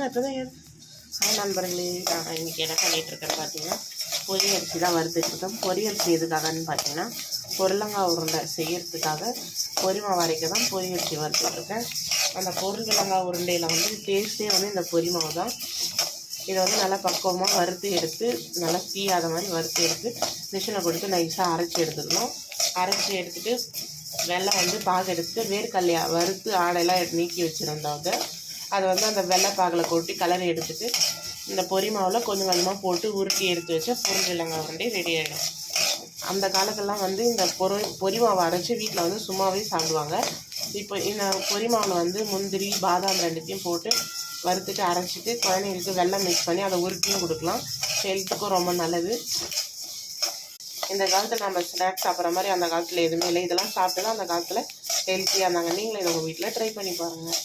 நண்பர்களே, நான் இன்றைக்கி என்ன பண்ணிகிட்ருக்கேன்னு பார்த்தீங்கன்னா, பொரி அரிசி தான் வறுத்துட்ருக்கேன். பொரி அரிசி எதுக்காகன்னு பார்த்தீங்கன்னா, பொருளங்காய் உருண்டை செய்கிறதுக்காக பொரி மாவு அரைக்க தான் பொரி அரிசி வறுத்துட்ருக்கேன். அந்த பொருளங்காய் உருண்டையில் வந்து டேஸ்ட்டே வந்து இந்த பொரி மாவு தான். இதை வந்து நல்லா பக்குவமாக வறுத்து எடுத்து நல்லா தீயாத மாதிரி வறுத்து எடுத்து மிஷினில் கொடுத்து நைஸாக அரைச்சி எடுத்துக்கணும். அரைச்சி எடுத்துகிட்டு வெள்ளை வந்து பாகு எடுத்துட்டு வேர்க்கல்லையா வறுத்து ஆடையெல்லாம் நீக்கி வச்சுருந்தாங்க. அதை வந்து அந்த வெள்ளைப்பாகில் கொட்டி கலரி எடுத்துகிட்டு இந்த பொரி மாவில் கொஞ்சம் கொஞ்சமாக போட்டு உருட்டி எடுத்து வச்சா பொருளங்காய் உருண்டை ரெடி ஆகிடும். அந்த காலத்துலலாம் வந்து இந்த பொரி மாவை அரைச்சி வீட்டில் வந்து சும்மாவே சாப்பிடுவாங்க. இப்போ இந்த பொரி மாவில் வந்து முந்திரி பாதாம் ரெண்டுத்தையும் போட்டு வறுத்துட்டு அரைச்சிட்டு குழந்தைங்களுக்கு வெல்லம் மிக்ஸ் பண்ணி அதை உருட்டியும் கொடுக்கலாம். ஹெல்த்துக்கும் ரொம்ப நல்லது. இந்த காலத்தில் நம்ம ஸ்நாக்ஸ் சாப்பிட்ற மாதிரி அந்த காலத்தில் எதுவுமே இல்லை. இதெல்லாம் சாப்பிட்டு தான் அந்த காலத்தில் ஹெல்த்தியாக இருந்தாங்க. நீங்களும் இதை உங்கள் வீட்டில் ட்ரை பண்ணி பாருங்கள்.